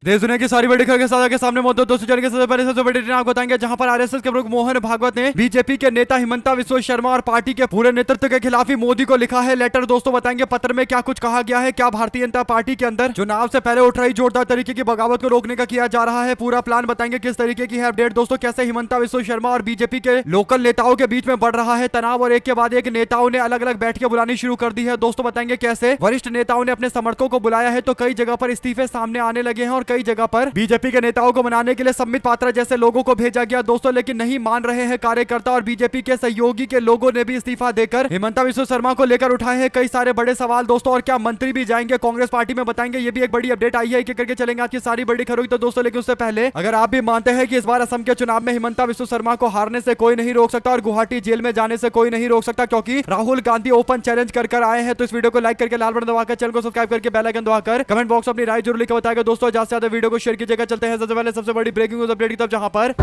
देश दुनिया की सारी बड़ी खबर के साथ के सामने मौजूद दोस्तों, चल के सबसे पहले सबसे बड़ी डिटेल आपको बताएंगे, जहां पर आरएसएस के प्रमुख मोहन भागवत ने बीजेपी के नेता हिमंता बिस्वा शर्मा और पार्टी के पूरे नेतृत्व के खिलाफ ही मोदी को लिखा है लेटर। दोस्तों बताएंगे पत्र में क्या कुछ कहा गया है, क्या भारतीय जनता पार्टी के अंदर चुनाव से पहले उठ रही जोरदार तरीके की बगावत को रोकने का किया जा रहा है, पूरा प्लान बताएंगे किस तरीके की है अपडेट। दोस्तों कैसे हिमंता बिस्वा शर्मा और बीजेपी के लोकल नेताओं के बीच में बढ़ रहा है तनाव और एक के बाद एक नेताओं ने अलग अलग बैठकें बुलानी शुरू कर दी है। दोस्तों बताएंगे कैसे वरिष्ठ नेताओं ने अपने समर्थकों को बुलाया है, तो कई जगह पर इस्तीफे सामने आने लगे हैं और कई जगह पर बीजेपी के नेताओं को मनाने के लिए संबित पात्रा जैसे लोगों को भेजा गया दोस्तों, लेकिन नहीं मान रहे हैं कार्यकर्ता और बीजेपी के सहयोगी के लोगों ने भी इस्तीफा देकर हिमंता बिस्वा शर्मा को लेकर उठाए हैं कई सारे बड़े सवाल दोस्तों। और क्या मंत्री भी जाएंगे कांग्रेस पार्टी में, बताएंगे ये भी एक बड़ी अपडेट आई है, एक एक करके चलेंगे आज की सारी बड़ी खबरों की। तो दोस्तों लेकिन उससे पहले अगर आप भी मानते हैं कि इस बार असम के चुनाव में हिमंता बिस्वा शर्मा को हारने से कोई नहीं रोक सकता और गुवाहाटी जेल में जाने से कोई नहीं रोक सकता, क्योंकि राहुल गांधी ओपन चैलेंज कर आए हैं, तो इस वीडियो को लाइक करके लाल बटन दबाकर चैनल को सब्सक्राइब करके बेल आइकन दबाकर कमेंट बॉक्स में अपनी राय जरूर लिखकर बताएगा दोस्तों। ज्यादा से ज्यादा वीडियो को शेयर कीजिएगा। चलते हैं सबसे पहले सबसे बड़ी ब्रेकिंग न्यूज अपडेट की तरफ, जहां पर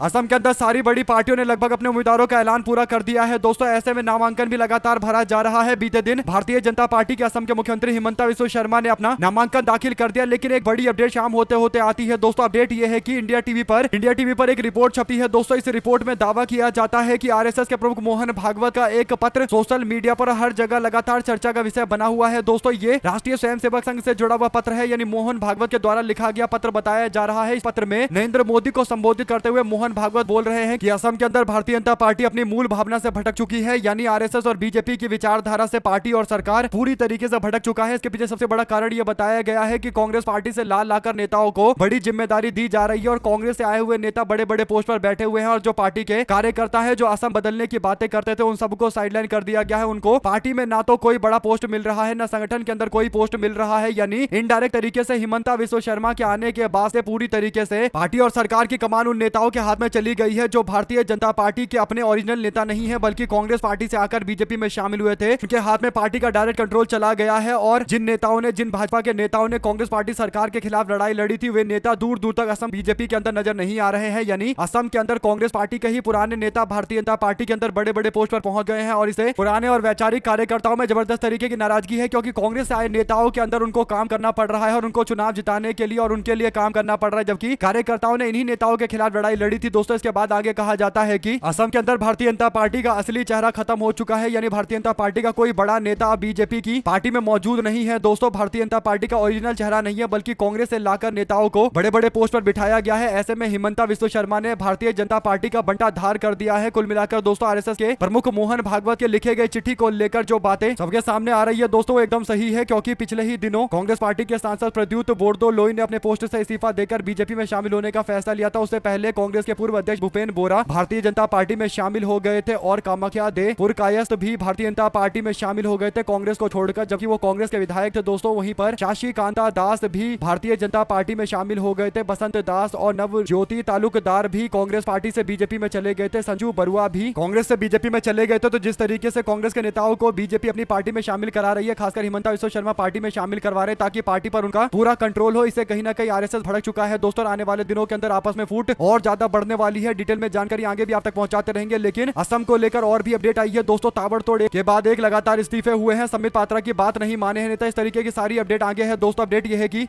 असम के अंदर सारी बड़ी पार्टियों ने लगभग अपने उम्मीदवारों का ऐलान पूरा कर दिया है दोस्तों। ऐसे में नामांकन भी लगातार भरा जा रहा है। बीते दिन भारतीय जनता पार्टी के असम के मुख्यमंत्री हिमंता बिस्वा शर्मा ने अपना नामांकन दाखिल कर दिया, लेकिन एक बड़ी अपडेट शाम होते होते आती है दोस्तों। अपडेट ये है कि इंडिया टीवी पर एक रिपोर्ट छपी है दोस्तों। इस रिपोर्ट में दावा किया जाता है कि आरएसएस के प्रमुख मोहन भागवत का एक पत्र सोशल मीडिया पर हर जगह लगातार चर्चा का विषय बना हुआ है दोस्तों। ये राष्ट्रीय स्वयंसेवक संघ से जुड़ा हुआ पत्र है, यानी मोहन भागवत के द्वारा लिखा गया पत्र बताया जा रहा है। इस पत्र में नरेंद्र मोदी को संबोधित करते हुए मोहन भागवत बोल रहे हैं कि असम के अंदर भारतीय जनता पार्टी अपनी मूल भावना से भटक चुकी है, यानी आरएसएस और बीजेपी की विचारधारा से पार्टी और सरकार पूरी तरीके से भटक चुका है। इसके पीछे सबसे बड़ा कारण यह बताया गया है कि कांग्रेस पार्टी से लाकर नेताओं को बड़ी जिम्मेदारी दी जा रही है और कांग्रेस से आए हुए नेता बड़े बड़े पोस्ट पर बैठे हुए हैं और जो पार्टी के कार्यकर्ता है जो असम बदलने की बातें करते थे उन सबको साइडलाइन कर दिया गया है। उनको पार्टी में ना तो कोई बड़ा पोस्ट मिल रहा है, ना संगठन के अंदर कोई पोस्ट मिल रहा है, यानी इनडायरेक्ट तरीके से हिमंता बिस्वा शर्मा के आने के बाद से पूरी तरीके से पार्टी और सरकार की कमान उन नेताओं के हाथ में चली गई है जो भारतीय जनता पार्टी के अपने ओरिजिनल नेता नहीं है, बल्कि कांग्रेस पार्टी से आकर बीजेपी में शामिल हुए थे। उनके हाथ में पार्टी का डायरेक्ट कंट्रोल चला गया है और जिन भाजपा के नेताओं ने कांग्रेस पार्टी सरकार के खिलाफ लड़ाई लड़ी थी वे नेता दूर दूर तक असम बीजेपी के अंदर नजर नहीं आ रहे हैं, यानी असम के अंदर कांग्रेस पार्टी के ही पुराने नेता भारतीय जनता पार्टी के अंदर बड़े बड़े पोस्ट पर पहुंच गए हैं और इसे पुराने और वैचारिक कार्यकर्ताओं में जबरदस्त तरीके की नाराजगी है, क्योंकि कांग्रेस से आए नेताओं के अंदर उनको काम करना पड़ रहा है और उनको चुनाव जिताने के लिए और उनके लिए काम करना पड़ रहा है, जबकि कार्यकर्ताओं ने इन्हीं नेताओं के खिलाफ लड़ाई लड़ी थी दोस्तों। इसके बाद आगे कहा जाता है कि असम के अंदर भारतीय जनता पार्टी का असली चेहरा खत्म हो चुका है, यानी भारतीय जनता पार्टी का कोई बड़ा नेता बीजेपी की पार्टी में मौजूद नहीं है दोस्तों। भारतीय जनता पार्टी का ओरिजिनल चेहरा नहीं है, बल्कि कांग्रेस से लाकर नेताओं को बड़े बड़े पोस्ट पर बिठाया गया है। ऐसे में हिमंता बिस्वा शर्मा ने भारतीय जनता पार्टी का बंटा धार कर दिया है। कुल मिलाकर दोस्तों आरएसएस के प्रमुख मोहन भागवत के लिखे गए चिट्ठी को लेकर जो बातें सबके सामने आ रही है दोस्तों वो एकदम सही है, क्योंकि पिछले ही दिनों कांग्रेस पार्टी के सांसद प्रद्युत बोरदोलोई ने अपने पोस्ट से इस्तीफा देकर बीजेपी में शामिल होने का फैसला लिया था। उससे पहले कांग्रेस के पूर्व अध्यक्ष भूपेन बोरा भारतीय जनता पार्टी में शामिल हो गए थे और कामाख्या दे पुरकायस्थ भी भारतीय जनता पार्टी में शामिल हो गए थे कांग्रेस को छोड़कर, जबकि वो कांग्रेस के विधायक थे दोस्तों। वहीं पर शाशी कांता दास भी भारतीय जनता पार्टी में शामिल हो गए थे। बसंत दास और नव ज्योति तालुकदार भी कांग्रेस पार्टी से बीजेपी में चले गए थे। संजू बरुआ भी कांग्रेस से बीजेपी में चले गए थे। तो जिस तरीके से कांग्रेस के नेताओं को बीजेपी अपनी पार्टी में शामिल करा रही है, खासकर हिमंता बिस्वा शर्मा पार्टी में शामिल करवा रहे ताकि पार्टी पर उनका पूरा कंट्रोल हो, इससे कहीं ना कहीं आरएसएस भड़क चुका है दोस्तों। आने वाले दिनों के अंदर आपस में फूट और ज्यादा बढ़ने वाली है। डिटेल में जानकारी आगे भी आप तक पहुंचाते रहेंगे, लेकिन असम को लेकर और भी अपडेट आई है दोस्तों। ताबड़तोड़ के बाद एक लगातार इस्तीफे हुए हैं, संबित पात्रा की बात नहीं माने हैं नेता, इस तरीके की सारी अपडेट आगे है दोस्तों। अपडेट यह है कि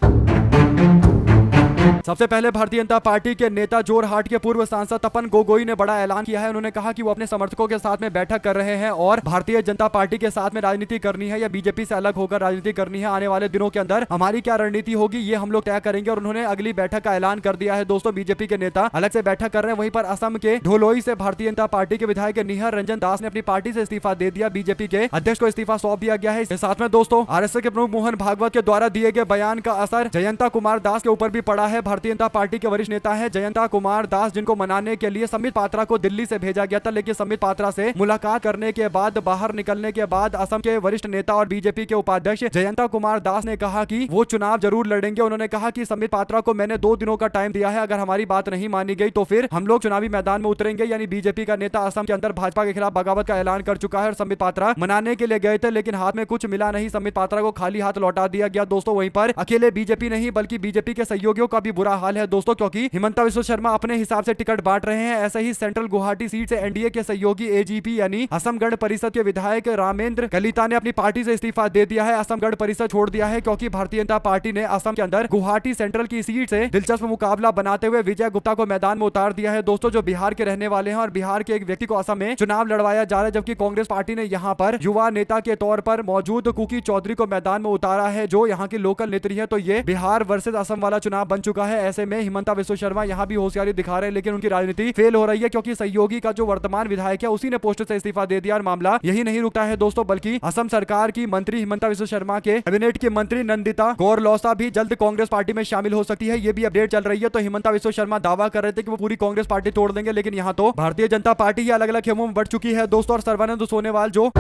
सबसे पहले भारतीय जनता पार्टी के नेता जोरहाट के पूर्व सांसद तपन गोगोई ने बड़ा ऐलान किया है। उन्होंने कहा कि वो अपने समर्थकों के साथ में बैठक कर रहे हैं और भारतीय जनता पार्टी के साथ में राजनीति करनी है या बीजेपी से अलग होकर राजनीति करनी है। आने वाले दिनों के अंदर हमारी क्या रणनीति होगी ये हम लोग तय करेंगे और उन्होंने अगली बैठक का ऐलान कर दिया है दोस्तों। बीजेपी के नेता अलग से बैठक कर रहे हैं। वहीं पर असम के ढोलोई से भारतीय जनता पार्टी के विधायक निहर रंजन दास ने अपनी पार्टी से इस्तीफा दे दिया। बीजेपी के अध्यक्ष को इस्तीफा सौंप दिया गया है। इसके साथ में दोस्तों आरएसएस के प्रमुख मोहन भागवत के द्वारा दिए गए बयान का असर जयंता कुमार दास के ऊपर भी पड़ा है। भारतीय जनता पार्टी के वरिष्ठ नेता है जयंता कुमार दास, जिनको मनाने के लिए संबित पात्रा को दिल्ली से भेजा गया था, लेकिन संबित पात्रा से मुलाकात करने के बाद बाहर निकलने के बाद असम के वरिष्ठ नेता और बीजेपी के उपाध्यक्ष जयंता कुमार दास ने कहा कि वो चुनाव जरूर लड़ेंगे। उन्होंने कहा कि संबित पात्रा को मैंने 2 दिनों का टाइम दिया है, अगर हमारी बात नहीं मानी गई तो फिर हम लोग चुनावी मैदान में उतरेंगे। यानी बीजेपी का नेता असम के अंदर भाजपा के खिलाफ बगावत का ऐलान कर चुका है और संबित पात्रा मनाने के लिए गए थे, लेकिन हाथ में कुछ मिला नहीं। संबित पात्रा को खाली हाथ लौटा दिया गया दोस्तों। वहीं पर अकेले बीजेपी नहीं बल्कि बीजेपी के सहयोगियों का भी बुरा हाल है दोस्तों, क्योंकि हिमंता बिस्वा शर्मा अपने हिसाब से टिकट बांट रहे हैं। ऐसे ही सेंट्रल गुवाहाटी सीट से एनडीए के सहयोगी एजीपी यानी असम गण परिषद के विधायक रामेंद्र कलिता ने अपनी पार्टी से इस्तीफा दे दिया है, असम गण परिषद छोड़ दिया है, क्योंकि भारतीय जनता पार्टी ने असम के अंदर गुवाहाटी सेंट्रल की सीट से दिलचस्प मुकाबला बनाते हुए विजय गुप्ता को मैदान में उतार दिया है दोस्तों, जो बिहार के रहने वाले हैं और बिहार के एक व्यक्ति को असम में चुनाव लड़वाया जा रहा है। जबकि कांग्रेस पार्टी ने यहाँ पर युवा नेता के तौर पर मौजूद कुकी चौधरी को मैदान में उतारा है, जो यहाँ की लोकल नेत्री है। तो ये बिहार वर्सेज असम वाला चुनाव बन चुका है। ऐसे में हिमंता बिस्वा शर्मा यहाँ भी होशियारी दिखा रहे हैं, लेकिन उनकी राजनीति फेल हो रही है, क्योंकि सहयोगी का जो वर्तमान विधायक है उसी ने पोस्ट से इस्तीफा दे दिया। और मामला यही नहीं रुकता है दोस्तों, बल्कि असम सरकार की मंत्री हिमंता बिस्वा शर्मा के कैबिनेट की मंत्री नंदिता गौरलौसा भी जल्द कांग्रेस पार्टी में शामिल हो सकती है। ये भी अपडेट चल रही है। तो हिमंता बिस्वा शर्मा दावा कर रहे थे कि वो पूरी कांग्रेस पार्टी तोड़ देंगे, लेकिन यहाँ तो भारतीय जनता पार्टी ही अलग अलग खेमों में बढ़ चुकी है दोस्तों। और सर्बानंद सोनोवाल जो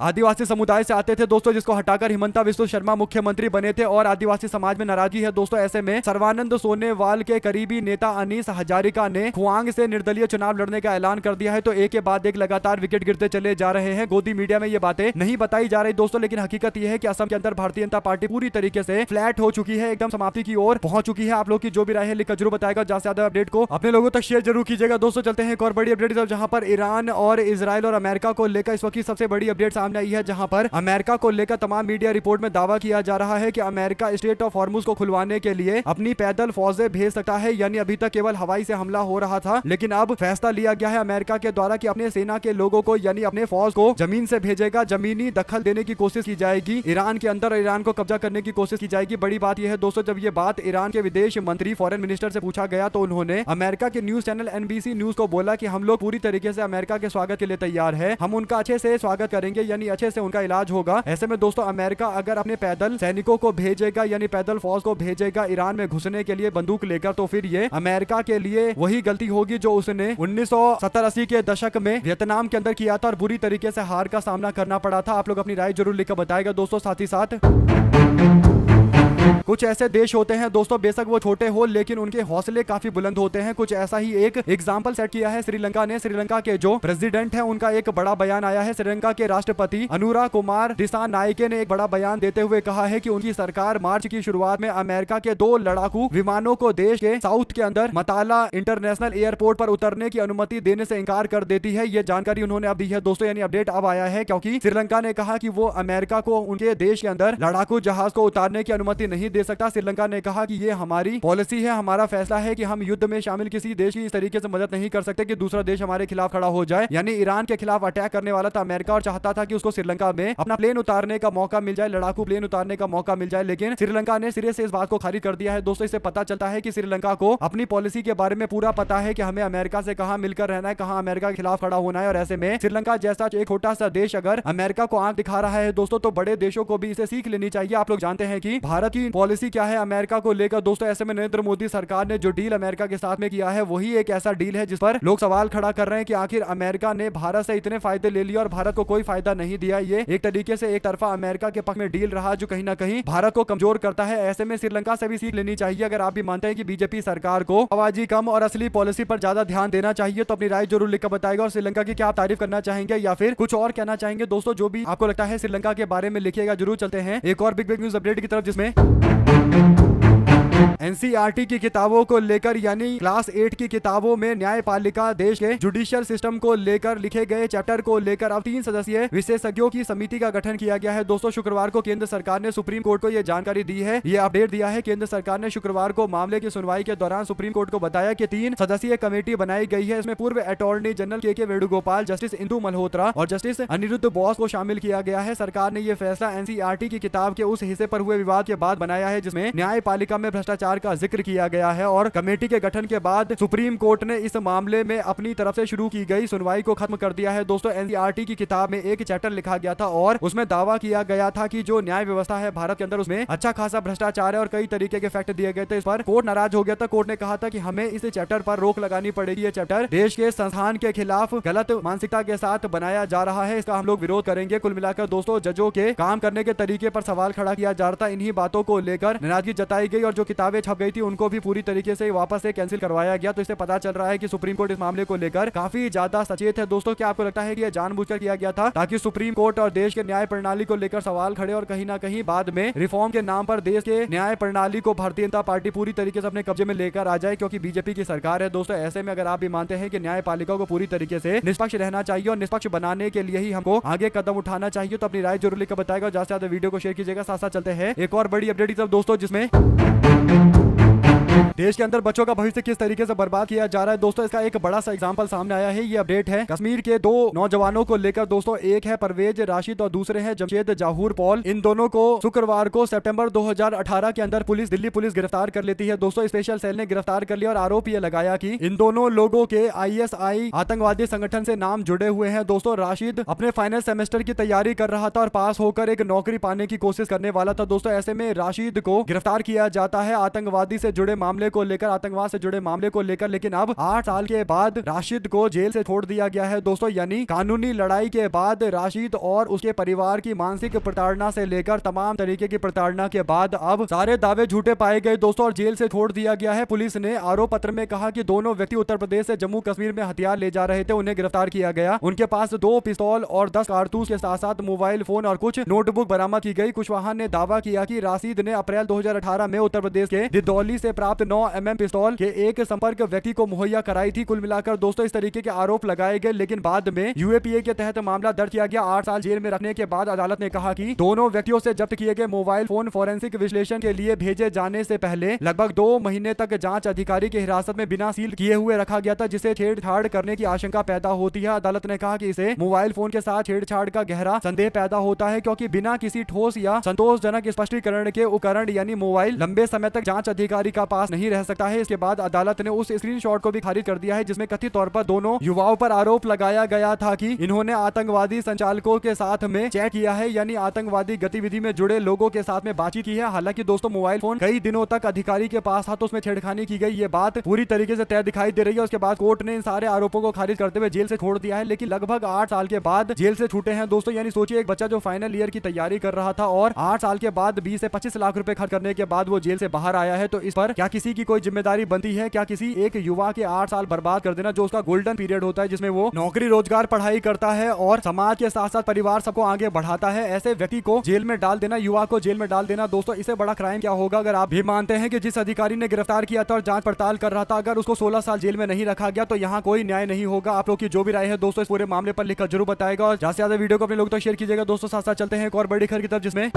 आदिवासी समुदाय से आते थे दोस्तों, जिसको हटाकर हिमंता बिस्वा शर्मा मुख्यमंत्री बने थे और आदिवासी समाज में नाराजगी है दोस्तों। ऐसे में सर्बानंद सोनोवाल के करीबी नेता अनीस हजारिका ने खुआंग से निर्दलीय चुनाव लड़ने का ऐलान कर दिया है। तो एक के बाद एक लगातार विकेट गिरते चले जा रहे हैं। गोदी मीडिया में ये बातें नहीं बताई जा रही दोस्तों, लेकिन हकीकत यह है कि असम के अंदर भारतीय जनता पार्टी पूरी तरीके से फ्लैट हो चुकी है, एकदम समाप्ति की ओर पहुंच चुकी है। आप लोग की जो भी राय है लिखकर जरूर बताएगा, ज्यादा से ज्यादा अपडेट को अपने लोगों तक शेयर जरूर कीजिएगा दोस्तों। चलते हैं एक और बड़ी अपडेट, जहां पर ईरान और इजराइल और अमेरिका को लेकर इस वक्त की सबसे बड़ी अपडेट सामने आई है, जहां पर अमेरिका को लेकर तमाम मीडिया रिपोर्ट में दावा किया जा रहा है कि अमेरिका स्ट्रेट ऑफ हॉर्मुज को खुलवाने के लिए अपनी पैदल फौजें भेज सकता है। यानी अभी तक केवल हवाई से हमला हो रहा था, लेकिन अब फैसला लिया गया है अमेरिका के द्वारा कि अपने सेना के लोगों को यानी अपने फौज को जमीन से भेजेगा, जमीनी दखल देने की कोशिश की जाएगी ईरान के अंदर, ईरान को कब्जा करने की कोशिश की जाएगी। बड़ी बात यह है दोस्तों, जब ये बात ईरान के विदेश मंत्री फॉरेन मिनिस्टर से पूछा गया तो उन्होंने अमेरिका के न्यूज चैनल एनबीसी न्यूज को बोला कि हम लोग पूरी तरीके से अमेरिका के स्वागत के लिए तैयार है, हम उनका अच्छे से स्वागत करेंगे, यानी अच्छे से उनका इलाज होगा। ऐसे में दोस्तों अमेरिका अगर अपने पैदल सैनिकों को भेजेगा यानी पैदल फौज को भेजेगा ईरान में घुसने के लिए बंदूक लेकर, तो फिर ये अमेरिका के लिए वही गलती होगी जो उसने 1970-80 के दशक में वियतनाम के अंदर किया था और बुरी तरीके से हार का सामना करना पड़ा था। आप लोग अपनी राय जरूर लिखकर बताएगा दोस्तों। साथ ही साथ कुछ ऐसे देश होते हैं दोस्तों, बेशक वो छोटे हो लेकिन उनके हौसले काफी बुलंद होते हैं। कुछ ऐसा ही एक एग्जाम्पल सेट किया है श्रीलंका ने। श्रीलंका के जो प्रेसिडेंट है उनका एक बड़ा बयान आया है। श्रीलंका के राष्ट्रपति अनुरा कुमार दिसानायके ने एक बड़ा बयान देते हुए कहा है कि उनकी सरकार मार्च की शुरुआत में अमेरिका के 2 लड़ाकू विमानों को देश के साउथ के अंदर मताला इंटरनेशनल एयरपोर्ट पर उतरने की अनुमति देने से इनकार कर देती है। ये जानकारी उन्होंने अब दी है दोस्तों, यानी अपडेट अब आया है, क्योंकि श्रीलंका ने कहा कि वो अमेरिका को उनके देश के अंदर लड़ाकू जहाज को उतारने की अनुमति नहीं दे सकता। श्रीलंका ने कहा कि ये हमारी पॉलिसी है, हमारा फैसला है कि हम युद्ध में शामिल किसी देश की इस तरीके से मदद नहीं कर सकते कि दूसरा देश हमारे खिलाफ खड़ा हो जाए। यानी ईरान के खिलाफ अटैक करने वाला था अमेरिका और चाहता था कि उसको श्रीलंका में अपना प्लेन उतारने का मौका मिल जाए, लड़ाकू प्लेन उतारने का मौका मिल जाए, लेकिन श्रीलंका ने सिरे से इस बात को खारिज कर दिया है दोस्तों। इससे पता चलता है कि श्रीलंका को अपनी पॉलिसी के बारे में पूरा पता है कि हमें अमेरिका से कहां मिलकर रहना है, कहां अमेरिका के खिलाफ खड़ा होना है। और ऐसे में श्रीलंका जैसा एक छोटा सा देश अगर अमेरिका को आंख दिखा रहा है दोस्तों, तो बड़े देशों को भी इसे सीख लेनी चाहिए। आप लोग जानते हैं कि भारत की पॉलिसी क्या है अमेरिका को लेकर दोस्तों। ऐसे में नरेंद्र मोदी सरकार ने जो डील अमेरिका के साथ में किया है वही एक ऐसा डील है जिस पर लोग सवाल खड़ा कर रहे हैं कि आखिर अमेरिका ने भारत से इतने फायदे ले लिए और भारत को कोई फायदा नहीं दिया। ये एक तरीके से एक तरफा अमेरिका के पक्ष में डील रहा जो कहीं ना कहीं भारत को कमजोर करता है। ऐसे में श्रीलंका से भी सीख लेनी चाहिए। अगर आप भी मानते हैं कि बीजेपी सरकार को आवाजी कम और असली पॉलिसी पर ज्यादा ध्यान देना चाहिए तो अपनी राय जरूर लिखकर बताएगा। और श्रीलंका की क्या आप तारीफ करना चाहेंगे या फिर कुछ और कहना चाहेंगे दोस्तों, जो भी आपको लगता है श्रीलंका के बारे में लिखिएगा जरूर। चलते हैं एक और बिग न्यूज अपडेट की तरफ, जिसमें एनसीईआरटी की किताबों को लेकर यानी क्लास 8 की किताबों में न्यायपालिका देश के जुडिशियल सिस्टम को लेकर लिखे गए चैप्टर को लेकर अब 3 सदस्यीय विशेषज्ञों की समिति का गठन किया गया है दोस्तों। शुक्रवार को केंद्र सरकार ने सुप्रीम कोर्ट को यह जानकारी दी है, ये अपडेट दिया है। केंद्र सरकार ने शुक्रवार को मामले की सुनवाई के दौरान सुप्रीम कोर्ट को बताया कि 3 सदस्यीय कमेटी बनाई गई है। इसमें पूर्व अटॉर्नी जनरल के वेणुगोपाल, जस्टिस इंदु मल्होत्रा और जस्टिस अनिरुद्ध बोस को शामिल किया गया है। सरकार ने यह फैसला एनसीईआरटी की किताब के उस हिस्से पर हुए विवाद के बाद बनाया है जिसमें न्यायपालिका में भ्रष्टाचार का जिक्र किया गया है। और कमेटी के गठन के बाद सुप्रीम कोर्ट ने इस मामले में अपनी तरफ से शुरू की गई सुनवाई को खत्म कर दिया है दोस्तों। एनसीईआरटी की किताब में एक चैप्टर लिखा गया था और उसमें दावा किया गया था कि जो न्याय व्यवस्था है भारत के अंदर उसमें अच्छा खासा भ्रष्टाचार है और कई तरीके के फैक्ट दिए गए थे। इस पर कोर्ट नाराज हो गया था। कोर्ट ने कहा था कि हमें इस चैप्टर पर रोक लगानी पड़ेगी। ये चैप्टर देश के संस्थान के खिलाफ गलत मानसिकता के साथ बनाया जा रहा है, इसका हम लोग विरोध करेंगे। कुल मिलाकर दोस्तों जजों के काम करने के तरीके पर सवाल खड़ा किया जा रहा था। इन्हीं बातों को लेकर नाराजगी जताई गई और जो किताबें छप गई थी उनको भी पूरी तरीके से वापस से कैंसिल करवाया गया। तो इससे पता चल रहा है कि सुप्रीम कोर्ट इस मामले को लेकर काफी ज्यादा सचेत है। दोस्तों क्या आपको लगता है कि यह जानबूझकर किया गया था ताकि सुप्रीम कोर्ट और देश के न्याय प्रणाली को लेकर सवाल खड़े और कहीं ना कहीं बाद में रिफॉर्म के नाम पर देश के न्याय प्रणाली को भारतीय जनता पार्टी पूरी तरीके से अपने कब्जे में लेकर आ जाए, क्योंकि बीजेपी की सरकार है। दोस्तों ऐसे में अगर आप भी मानते हैं कि न्यायपालिका को पूरी तरीके से निष्पक्ष रहना चाहिए और निष्पक्ष बनाने के लिए ही हमको आगे कदम उठाना चाहिए, तो अपनी राय जरूर लिखकर बताएगा। ज्यादा से ज्यादा वीडियो को शेयर कीजिएगा। साथ साथ चलते हैं एक और बड़ी अपडेट की तरफ दोस्तों, जिसमें देश के अंदर बच्चों का भविष्य किस तरीके से बर्बाद किया जा रहा है। दोस्तों इसका एक बड़ा सा एग्जांपल सामने आया है। ये अपडेट है कश्मीर के दो नौजवानों को लेकर दोस्तों। एक है परवेज राशिद और दूसरे हैं जमशेद जहूर पॉल। इन दोनों को शुक्रवार को सितंबर 2018 के अंदर दिल्ली पुलिस गिरफ्तार कर लेती है। दोस्तों स्पेशल सेल ने गिरफ्तार कर लिया और आरोप यह लगाया कि इन दोनों लोगों के ISI आतंकवादी संगठन से नाम जुड़े हुए हैं। दोस्तों राशिद अपने फाइनल सेमेस्टर की तैयारी कर रहा था और पास होकर एक नौकरी पाने की कोशिश करने वाला था। दोस्तों ऐसे में राशिद को गिरफ्तार किया जाता है आतंकवादी से जुड़े मामले को लेकर, आतंकवाद से जुड़े मामले को लेकर। लेकिन अब 8 साल के बाद राशिद को जेल से छोड़ दिया गया है। दोस्तों यानी कानूनी लड़ाई के बाद राशिद और उसके परिवार की मानसिक प्रताड़ना से लेकर तमाम तरीके की प्रताड़ना के बाद अब सारे दावे झूठे पाए गए दोस्तों और जेल से छोड़ दिया गया है। पुलिस ने आरोप पत्र में कहा कि दोनों व्यक्ति उत्तर प्रदेश से जम्मू कश्मीर में हथियार ले जा रहे थे, उन्हें गिरफ्तार किया गया। उनके पास 2 पिस्तौल और 10 कारतूस के साथ साथ मोबाइल फोन और कुछ नोटबुक बरामद की गई। कुशवाहा ने दावा किया कि राशिद ने अप्रैल 2018 में उत्तर प्रदेश के दिदौली से प्राप्त 9 mm पिस्तौल के एक संपर्क व्यक्ति को मुहैया कराई थी। कुल मिलाकर दोस्तों इस तरीके के आरोप लगाए गए, लेकिन बाद में UAPA के तहत मामला दर्ज किया गया। 8 साल जेल में रखने के बाद अदालत ने कहा कि दोनों व्यक्तियों से जब्त किए गए मोबाइल फोन फोरेंसिक विश्लेषण के लिए भेजे जाने से पहले लगभग 2 महीने तक जांच अधिकारी की हिरासत में बिना सील किए हुए रखा गया था, जिससे छेड़छाड़ करने की आशंका पैदा होती है। अदालत ने कहा कि इसे मोबाइल फोन के साथ छेड़छाड़ का गहरा संदेह पैदा होता है, क्योंकि बिना किसी ठोस या संतोषजनक स्पष्टीकरण के उपकरण यानी मोबाइल लंबे समय तक जांच अधिकारी का पास नहीं रह सकता है। इसके बाद अदालत ने उस स्क्रीनशॉट को भी खारिज कर दिया है जिसमें कथित तौर पर दोनों युवाओं पर आरोप लगाया गया था कि इन्होंने आतंकवादी संचालकों के साथ में चैट किया है, यानी आतंकवादी गतिविधि में जुड़े लोगों के साथ में बातचीत की है। हालांकि दोस्तों मोबाइल फोन कई दिनों तक अधिकारी के पास था, तो उसमें छेड़खानी की गई, ये बात पूरी तरीके से तय दिखाई दे रही है। उसके बाद कोर्ट ने इन सारे आरोपों को खारिज करते हुए जेल से छोड़ दिया है, लेकिन लगभग 8 साल के बाद जेल से छूटे हैं दोस्तों। यानी सोचिए एक बच्चा जो फाइनल ईयर की तैयारी कर रहा था और 8 साल के बाद 20 से 25 लाख रुपए खर्च करने के बाद वो जेल से बाहर आया है, तो इस पर क्या किसी की कोई जिम्मेदारी बनती है? क्या किसी एक युवा के 8 साल बर्बाद कर देना, जो उसका गोल्डन पीरियड होता है, जिसमें वो नौकरी रोजगार पढ़ाई करता है और समाज के साथ साथ परिवार सबको आगे बढ़ाता है, ऐसे व्यक्ति को जेल में डाल देना, युवा को जेल में डाल देना दोस्तों, इससे बड़ा क्राइम क्या होगा? अगर आप भी मानते हैं कि जिस अधिकारी ने गिरफ्तार किया था और जांच पड़ताल कर रहा था, अगर उसको 16 साल जेल में नहीं रखा गया तो यहाँ कोई न्याय नहीं होगा। आप लोग की जो भी राय है दोस्तों इस पूरे मामले पर लिखकर जरूर बताएगा और ज्यादा से ज्यादा वीडियो को अपने लोग तक शेयर कीजिएगा दोस्तों। साथ साथ चलते हैं एक और बड़ी खबर की तरफ, जिसमें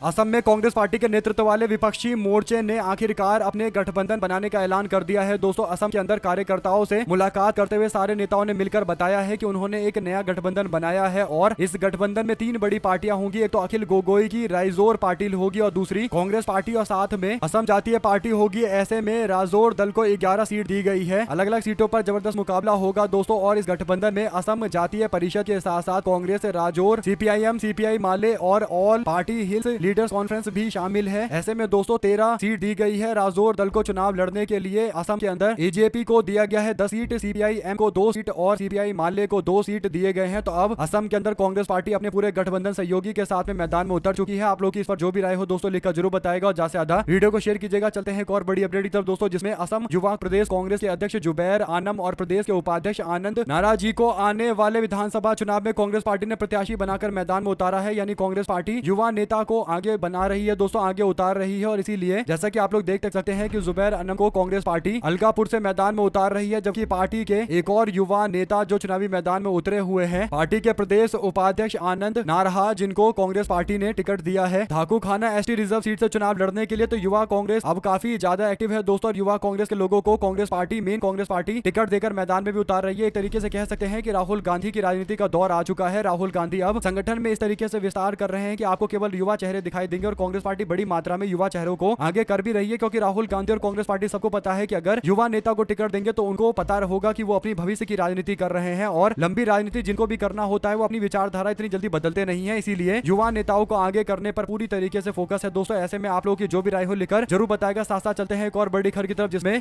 असम में कांग्रेस पार्टी के नेतृत्व वाले विपक्षी मोर्चे ने आखिरकार अपने गठबंधन बनाने का ऐलान कर दिया है दोस्तों। असम के अंदर कार्यकर्ताओं से मुलाकात करते हुए सारे नेताओं ने मिलकर बताया है कि उन्होंने एक नया गठबंधन बनाया है और इस गठबंधन में 3 बड़ी पार्टियां होंगी। एक तो अखिल गोगोई की राइजोर पार्टी होगी और दूसरी कांग्रेस पार्टी और साथ में असम जातीय पार्टी होगी। ऐसे में राजौर दल को 11 सीट दी गई है। अलग अलग सीटों पर जबरदस्त मुकाबला होगा दोस्तों और इस गठबंधन में असम जातीय परिषद के साथ साथ कांग्रेस, राजौर, CPIM, CPI माले और all party hills leaders conference भी शामिल है। ऐसे में दोस्तों 13 सीट दी गई है राजौर दल को चुनाव लड़ने के लिए। असम के अंदर AJP को दिया गया है 10 सीट, CPIM को 2 सीट और CPI माले को 2 सीट दिए गए हैं। तो अब असम के अंदर कांग्रेस पार्टी अपने पूरे गठबंधन सहयोगी के साथ में मैदान में उतर चुकी है। आप लोग की इस पर जो भी राय हो दोस्तों लिखकर जरूर बताएगा और ज्यादा से ज्यादा वीडियो को शेयर कीजिएगा। चलते हैं एक और बड़ी अपडेट की तरफ दोस्तों, जिसमें असम युवा प्रदेश कांग्रेस के अध्यक्ष जुबैर आनम और प्रदेश के उपाध्यक्ष आनंद नाराजी को आने वाले विधानसभा चुनाव में कांग्रेस पार्टी ने प्रत्याशी बनाकर मैदान में उतारा है। यानी कांग्रेस पार्टी युवा नेता को आगे बना रही है दोस्तों, आगे उतार रही है और इसीलिए जैसा कि आप लोग देख सकते हैं कि जुबैर आनम को कांग्रेस पार्टी अलकापुर से मैदान में उतार रही है, जबकि पार्टी के एक और युवा नेता जो चुनावी मैदान में उतरे हुए हैं, पार्टी के प्रदेश उपाध्यक्ष आनंद नारहा, जिनको कांग्रेस पार्टी ने टिकट दिया है धाकू खाना ST रिजर्व सीट से चुनाव लड़ने के लिए। तो युवा कांग्रेस अब काफी ज्यादा एक्टिव है दोस्तों और युवा कांग्रेस के लोगों को Congress party main Congress party ticket देकर मैदान में भी उतार रही है। एक तरीके से कह सकते हैं कि राहुल गांधी की राजनीति का दौर आ चुका है। राहुल गांधी अब संगठन में इस तरीके से विस्तार कर रहे हैं कि आपको केवल युवा चेहरे दिखाई देंगे और कांग्रेस पार्टी बड़ी मात्रा में युवा चेहरों को आगे कर भी रही है, क्योंकि राहुल गांधी और कांग्रेस पार्टी सबको पता है कि अगर युवा नेता को टिकट देंगे तो उनको पता होगा कि वो अपनी भविष्य की राजनीति कर रहे हैं और लंबी राजनीति जिनको भी करना होता है वो अपनी विचारधारा इतनी जल्दी बदलते नहीं है, इसीलिए युवा नेताओं को आगे करने पर पूरी तरीके से फोकस है दोस्तों। ऐसे में आप लोगों की जो भी राय हो लिखकर जरूर बताएगा। साथ साथ चलते हैं एक और बड़ी खबर की तरफ, जिसमें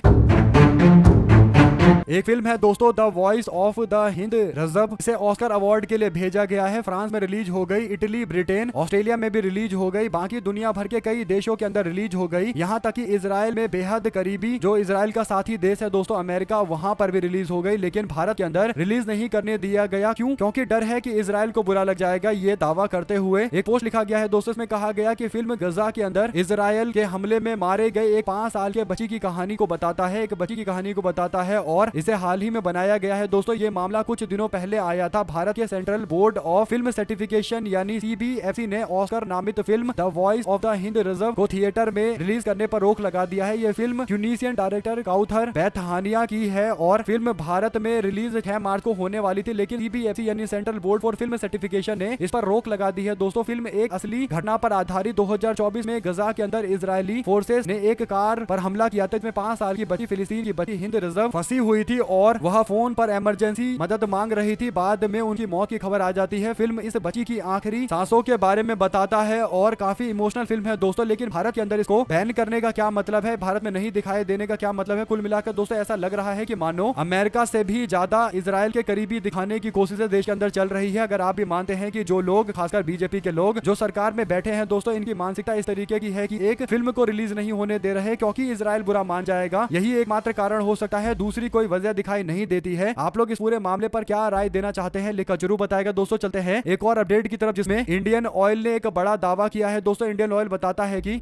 एक फिल्म है दोस्तों the voice of the Hind Rajab, इसे ऑस्कर अवार्ड के लिए भेजा गया है। फ्रांस में रिलीज हो गई, इटली, ब्रिटेन, ऑस्ट्रेलिया में भी रिलीज हो गई, बाकी दुनिया भर के कई देशों के अंदर रिलीज हो गई। यहाँ तक कि इजराइल में बेहद करीबी जो इजराइल का साथी देश है दोस्तों अमेरिका, वहां पर भी रिलीज हो गई, लेकिन भारत के अंदर रिलीज नहीं करने दिया गया। क्यों? क्योंकि डर है कि इजराइल को बुरा लग जाएगा, ये दावा करते हुए एक पोस्ट लिखा गया है दोस्तों। इसमें कहा गया कि फिल्म गजा के अंदर इजराइल के हमले में मारे गए एक 5 साल के बच्ची की कहानी को बताता है, एक बच्ची की कहानी को बताता है और इसे हाल ही में बनाया गया है दोस्तों। ये मामला कुछ दिनों पहले आया था। भारत के central board of film certification यानी CBFC ने ऑस्कर नामित film the voice of the Hind reserve को थिएटर में रिलीज करने पर रोक लगा दिया है। ये फिल्म ट्यूनीशियन डायरेक्टर काउथर बेथानिया की है और फिल्म भारत में रिलीज 6 मार्च को होने वाली थी, लेकिन CBFC यानी central board for film certification ने इस पर रोक लगा दी है दोस्तों। फिल्म एक असली घटना पर आधारित 2024 में गजा के अंदर इजरायली फोर्सेस ने एक कार पर हमला किया था, जिसमें 5 साल की बच्ची फिलिस्तीन की बच्ची हिंद रिजर्व फंसी हुई थी और वह फोन पर इमरजेंसी मदद मांग रही थी। बाद में उनकी मौत की खबर आ जाती है। फिल्म इस बच्ची की आखिरी सांसों के बारे में बताता है और काफी इमोशनल फिल्म है दोस्तों। लेकिन भारत के अंदर इसको बैन करने का क्या मतलब है, भारत में नहीं दिखाई देने का क्या मतलब है? कुल मिलाकर दोस्तों ऐसा लग रहा है कि मानो अमेरिका से भी ज्यादा इजराइल के करीबी दिखाने की कोशिशें देश के अंदर चल रही है। अगर आप भी मानते हैं कि जो लोग खासकर बीजेपी के लोग जो सरकार में बैठे हैं दोस्तों, इनकी मानसिकता इस तरीके की है कि एक फिल्म को रिलीज नहीं होने दे रहे क्योंकि इजराइल बुरा मान जाएगा, यही एकमात्र कारण हो सकता है, दूसरी कोई वजह दिखाई नहीं देती है। आप लोग इस पूरे मामले पर क्या राय देना चाहते हैं लिखकर जरूर बताएगा दोस्तों। चलते हैं एक और अपडेट की तरफ, जिसमें इंडियन ऑयल ने एक बड़ा दावा किया है दोस्तों। इंडियन ऑयल बताता है कि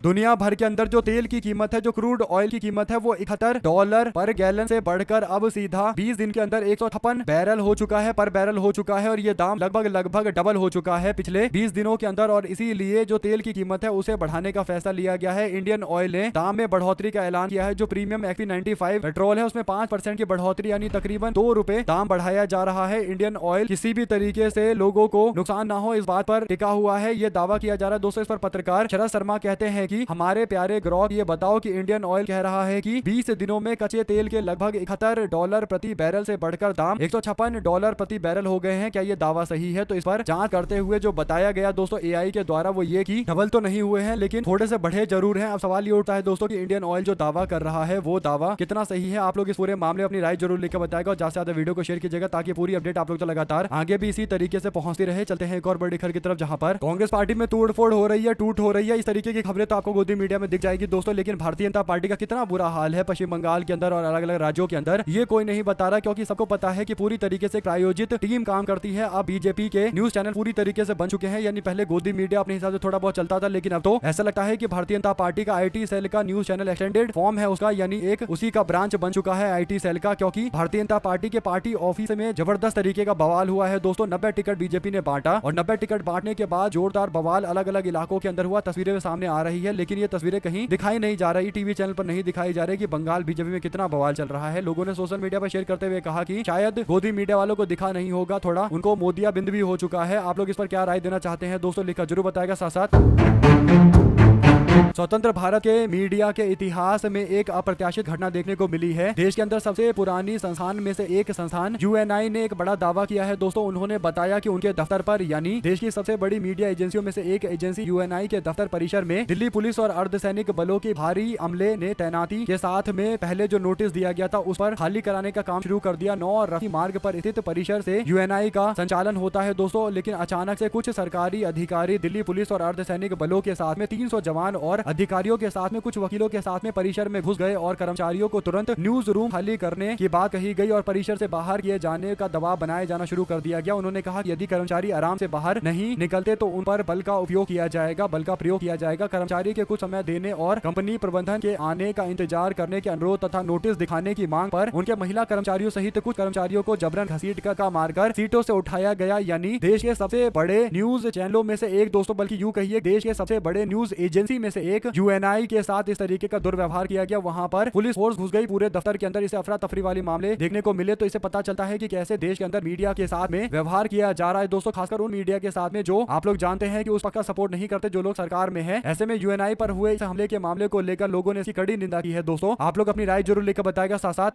दुनिया भर के अंदर जो तेल की कीमत है, जो क्रूड ऑयल की कीमत है, वो $71 पर गैलन से बढ़कर अब सीधा 20 दिन के अंदर 156 बैरल हो चुका है, पर बैरल हो चुका है और ये दाम लगभग डबल हो चुका है पिछले 20 दिनों के अंदर। और इसीलिए जो तेल की कीमत है उसे बढ़ाने का फैसला लिया गया है। इंडियन ऑयल ने दाम में बढ़ोतरी का ऐलान किया है। जो प्रीमियम XP95 पेट्रोल है उसमें 5% की बढ़ोतरी यानी तकरीबन ₹2 दाम बढ़ाया जा रहा है। इंडियन ऑयल किसी भी तरीके से लोगों को नुकसान ना हो इस बात पर टिका हुआ है, ये दावा किया जा रहा है दोस्तों। इस पर पत्रकार शरद शर्मा कहते हैं कि हमारे प्यारे ग्रोथ, ये बताओ कि इंडियन ऑयल कह रहा है कि 20 दिनों में कच्चे तेल के लगभग $71 प्रति बैरल से बढ़कर दाम $156 प्रति बैरल हो गए हैं। क्या ये दावा सही है? तो इस पर जांच करते हुए जो बताया गया दोस्तों AI के द्वारा वो ये कि डबल तो नहीं हुए हैं लेकिन थोड़े से बढ़े जरूर हैं। अब सवाल ये उठता है दोस्तों कि इंडियन ऑयल जो दावा कर रहा है वो दावा कितना सही है? आप लोग इस पूरे मामले अपनी राय जरूर लिखकर बताएगा और ज्यादा से ज्यादा वीडियो को शेयर कीजिएगा ताकि पूरी अपडेट आप लोग तो लगातार आगे भी इसी तरीके से पहुंचती रहे। चलते हैं एक और बड़ी खबर की तरफ, जहां पर कांग्रेस पार्टी में तोड़फोड़ हो रही है, टूट हो रही है। इस तरीके की खबरें तो आपको गोदी मीडिया में दिख जाएगी दोस्तों, लेकिन भारतीय जनता पार्टी का कितना बुरा हाल है पश्चिम बंगाल के अंदर और अलग अलग राज्यों के अंदर, ये कोई नहीं बता रहा क्योंकि सबको पता है कि पूरी तरीके से प्रायोजित टीम काम करती है। अब बीजेपी के न्यूज चैनल पूरी तरीके से बन चुके हैं, यानी पहले गोदी मीडिया अपने हिसाब से थोड़ा बहुत चलता था, लेकिन अब तो ऐसा लगता है कि भारतीय जनता पार्टी का IT सेल का न्यूज चैनल एक्सटेंडेड फॉर्म है उसका, यानी एक उसी का ब्रांच बन चुका है IT सेल का। क्योंकि भारतीय जनता पार्टी के पार्टी ऑफिस में जबरदस्त तरीके का बवाल हुआ है दोस्तों। 90 टिकट बीजेपी ने बांटा और 90 टिकट बांटने के बाद जोरदार बवाल अलग अलग इलाकों के अंदर हुआ। तस्वीरें सामने आ रही है, लेकिन ये तस्वीरें कहीं दिखाई नहीं जा रही, टीवी चैनल पर नहीं दिखाई जा रही कि बंगाल बीजेपी में कितना बवाल चल रहा है। लोगों ने सोशल मीडिया पर शेयर करते हुए कहा कि शायद गोदी मीडिया वालों को दिखा नहीं होगा, थोड़ा उनको मोदिया बिंद भी हो चुका है। आप लोग इस पर क्या राय देना चाहते हैं दोस्तों लिखकर जरूर बताएगा। साथ साथ स्वतंत्र भारत के मीडिया के इतिहास में एक अप्रत्याशित घटना देखने को मिली है। देश के अंदर सबसे पुरानी संस्थान में से एक संस्थान UNI ने एक बड़ा दावा किया है दोस्तों। उन्होंने बताया कि उनके दफ्तर पर, यानी देश की सबसे बड़ी मीडिया एजेंसियों में से एक एजेंसी UNI के दफ्तर परिसर में दिल्ली पुलिस और अर्धसैनिक बलों की भारी अमले ने तैनाती के साथ में पहले जो नोटिस दिया गया था उस पर खाली कराने का काम शुरू कर दिया। 9 रफी मार्ग पर स्थित परिसर से UNI का संचालन होता है दोस्तों, लेकिन अचानक से कुछ सरकारी अधिकारी दिल्ली पुलिस और अर्धसैनिक बलों के साथ में 300 जवान और अधिकारियों के साथ में कुछ वकीलों के साथ में परिसर में घुस गए और कर्मचारियों को तुरंत न्यूज रूम खाली करने की बात कही गई और परिसर से बाहर किए जाने का दबाव बनाया जाना शुरू कर दिया गया। उन्होंने कहा कि यदि कर्मचारी आराम से बाहर नहीं निकलते तो उन पर बल का उपयोग किया जाएगा, बल का प्रयोग किया जाएगा। कर्मचारी के कुछ समय देने और कंपनी प्रबंधन के आने का इंतजार करने के अनुरोध तथा नोटिस दिखाने की मांग पर उनके महिला कर्मचारियों सहित कुछ कर्मचारियों को जबरन घसीट कर मारकर सीटों से उठाया गया। यानी देश के सबसे बड़े न्यूज चैनलों में से एक दोस्तों, बल्कि यूं कहिए देश के सबसे बड़े न्यूज एजेंसी में से एक UNI के साथ इस तरीके का दुर्व्यवहार किया गया। वहां पर पुलिस फोर्स घुस गई पूरे दफ्तर के अंदर। इसे अफरा तफरी वाले मामले देखने को मिले तो इसे पता चलता है कि कैसे देश के अंदर मीडिया के साथ में व्यवहार किया जा रहा है दोस्तों, खासकर उन मीडिया के साथ में जो आप लोग जानते हैं कि उस पक्का सपोर्ट नहीं करते, जो लोग सरकार में है। ऐसे में UNI पर हुए इस हमले के मामले को लेकर लोगों ने इसकी कड़ी निंदा की है दोस्तों। आप लोग अपनी राय जरूर लेकर बताएगा। साथ साथ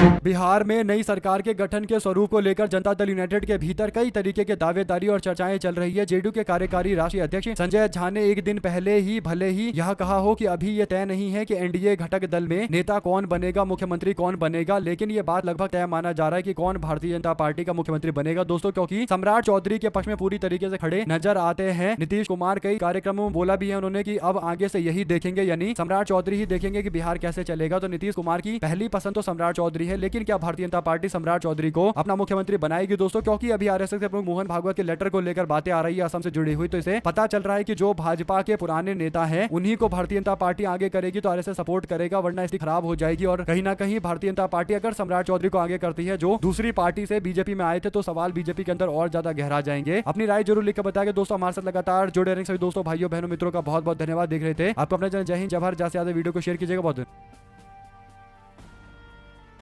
बिहार में नई सरकार के गठन के स्वरूप को लेकर जनता दल यूनाइटेड के भीतर कई तरीके के दावेदारी और चर्चाएं चल रही है। जेडीयू के कार्यकारी राष्ट्रीय अध्यक्ष संजय झा ने एक दिन पहले ही भले ही यह कहा हो कि अभी ये तय नहीं है कि एनडीए घटक दल में नेता कौन बनेगा, मुख्यमंत्री कौन बनेगा, लेकिन ये बात लगभग तय माना जा रहा है कि कौन भारतीय जनता पार्टी का मुख्यमंत्री बनेगा दोस्तों, क्योंकि सम्राट चौधरी के पक्ष में पूरी तरीके से खड़े नजर आते हैं नीतीश कुमार। कई कार्यक्रमों में बोला भी है उन्होंने कि अब आगे से यही देखेंगे, यानी सम्राट चौधरी ही देखेंगे कि बिहार कैसे चलेगा। तो नीतीश कुमार की पहली पसंद तो सम्राट चौधरी है, लेकिन क्या भारतीय जनता पार्टी सम्राट चौधरी को अपना मुख्यमंत्री बनाएगी दोस्तों, क्योंकि अभी आरएसएस के प्रमुख मोहन भागवत के लेटर को लेकर बातें आ रही है असम से जुड़ी हुई। तो इसे पता चल रहा है कि जो भाजपा के पुराने नेता हैं उन्हीं को भारतीय जनता पार्टी आगे करेगी तो आरएसएस सपोर्ट करेगा, वरना इसकी खराब हो जाएगी। और कहीं ना कहीं भारतीय जनता पार्टी अगर सम्राट चौधरी को आगे करती है जो दूसरी पार्टी से बीजेपी में आए थे, तो सवाल बीजेपी के अंदर और ज्यादा गहरा जाएंगे। अपनी राय जरूर लिखकर बताएंगे दोस्तों। हमारे साथ लगातार जुड़े रहेंगे सभी दोस्तों, भाइयों बहनों मित्रों का बहुत बहुत धन्यवाद। देख रहे थे आपको अपने जय हिंद, जय भारत। ज्यादा से ज्यादा वीडियो को शेयर कीजिएगा। बहुत